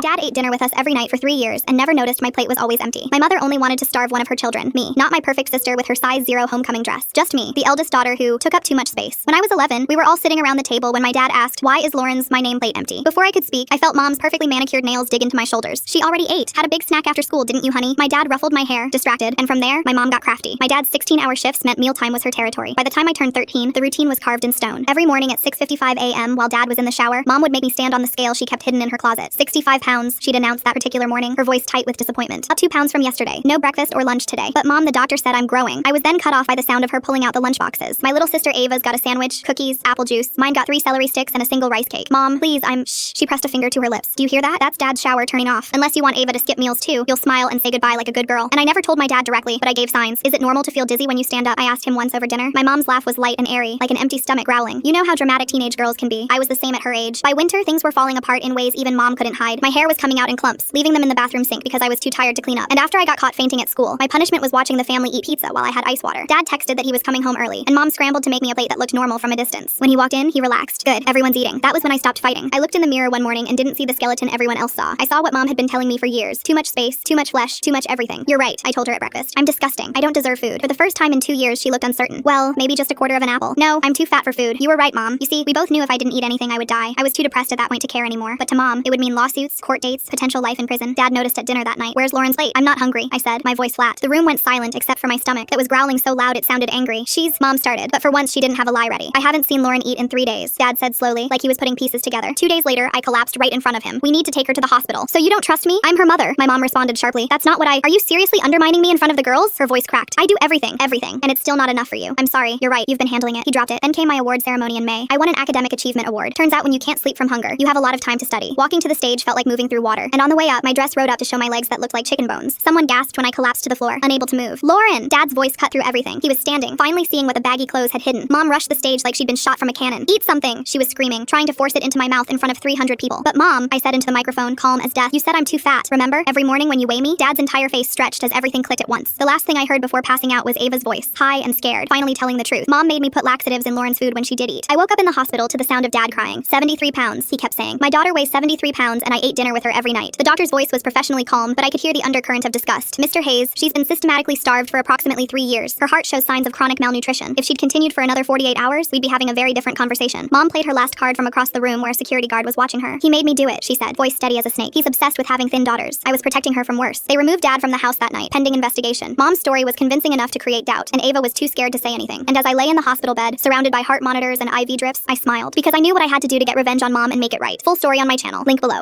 dad ate dinner with us every night for 3 years and never noticed my plate was always empty. My mother only wanted to starve one of her children, me. Not my perfect sister with her size 0 homecoming dress. Just me, the eldest daughter who took up too much space. When I was 11, we were all sitting around the table when my dad asked, "Why is Lauren's my name plate empty?" Before I could speak, I felt mom's perfectly manicured nails dig into my shoulders. She already ate. Had a big snack after school, didn't you, honey? My dad ruffled my hair, distracted, and from there, my mom got crafty. My dad's 16-hour shifts meant mealtime was her territory. By the time I turned 13, the routine was carved in stone. Every morning at 6:55 a.m. while dad was in the shower, mom would make me stand on the scale she kept hidden in her closet. 65 pounds, she'd announced that particular morning, her voice tight with disappointment. Up 2 pounds from yesterday. No breakfast or lunch today. But mom, the doctor said I'm growing. I was then cut off by the sound of her pulling out the lunch boxes. My little sister Ava's got a sandwich, cookies, apple juice. Mine got 3 celery sticks and a single rice cake. Mom, please, Shh. She pressed a finger to her lips. Do you hear that? That's dad's shower turning off. Unless you want Ava to skip meals too, you'll smile and say goodbye like a good girl. And I never told my dad directly, but I gave signs. Is it normal to feel dizzy when you stand up? I asked him once over dinner. My mom's laugh was light and airy, like an empty stomach growling. You know how dramatic teenage girls can be. I was the same at her age. By winter, things were falling apart in ways even mom couldn't hide. My hair was coming out in clumps, leaving them in the bathroom sink because I was too tired to clean up. And after I got caught fainting at school, my punishment was watching the family eat pizza while I had ice water. Dad texted that he was coming home early, and mom scrambled to make me a plate that looked normal from a distance. When he walked in, he relaxed. Good, everyone's eating. That was when I stopped fighting. I looked in the mirror one morning and didn't see the skeleton everyone else saw. I saw what mom had been telling me for years. Too much space, too much flesh, too much everything. You're right, I told her at breakfast. I'm disgusting. I don't deserve food. For the first time in 2 years, she looked uncertain. Well, maybe just a quarter of an apple. No, I'm too fat for food. You were right, mom. You see, we both knew if I didn't eat anything, I would die. I was too depressed at that point to care anymore. But to mom, it would mean lawsuits, court dates, potential life in prison. Dad noticed at dinner that night. Where's Lauren's plate? I'm not hungry, I said, my voice flat. The room went silent except for my stomach that was growling so loud it sounded angry. Mom started. But for once, she didn't have a lie ready. I haven't seen Lauren eat in 3 days, Dad said slowly, like he was putting pieces together. 2 days later, I collapsed right in front of him. We need to take her to the hospital. So you don't trust me? I'm her mother, my mom responded sharply. That's not what Are you seriously undermining me in front of the girls? Her voice cracked. I do everything, and it's still not enough for you. I'm sorry, you're right, you've been handling it. He dropped it. Then came my award ceremony in May. I won an academic achievement award. Turns out when you can't sleep from hunger, you have a lot of time to study. Walking to the stage felt like moving through water. And on the way up, my dress rode up to show my legs that looked like chicken bones. Someone gasped when I collapsed to the floor, unable to move. Lauren! Dad's voice cut through everything. He was standing, finally seeing what the baggy clothes had hidden. Mom rushed the stage like she'd been shot from a cannon. Eat something, she was screaming, trying to force it into my mouth in front of 300 people. But mom, I said into the microphone, calm as death, you said I'm too fat. Remember? Every morning when you weigh me, Dad's entire face stretched as everything clicked at once. The last thing I heard before passing out was Ava's voice, high and scared, finally telling the truth. Mom made me put laxatives in Lauren's food when she did eat. I woke up in the hospital to the sound of Dad crying. 73 pounds, he kept saying. My daughter weighs 73 pounds and I ate dinner with her every night. The doctor's voice was professionally calm, but I could hear the undercurrent of disgust. Mr. Hayes, she's been systematically starved for approximately 3 years. Her heart shows signs of chronic malnutrition. If she'd continued for another 48 hours, we'd be having a very different conversation. Mom played her last card from across the room where a security guard was watching her. He made me do it, she said, voice steady as a snake. He's obsessed with having thin daughters. I was protecting her from worse. They removed Dad from the house that night, pending investigation. Mom's story was convincing enough to create doubt, and Ava was too scared to say anything. And as I lay in the hospital bed, surrounded by heart monitors and IV drips, I smiled, because I knew what I had to do to get revenge on Mom and make it right. Full story on my channel, link below.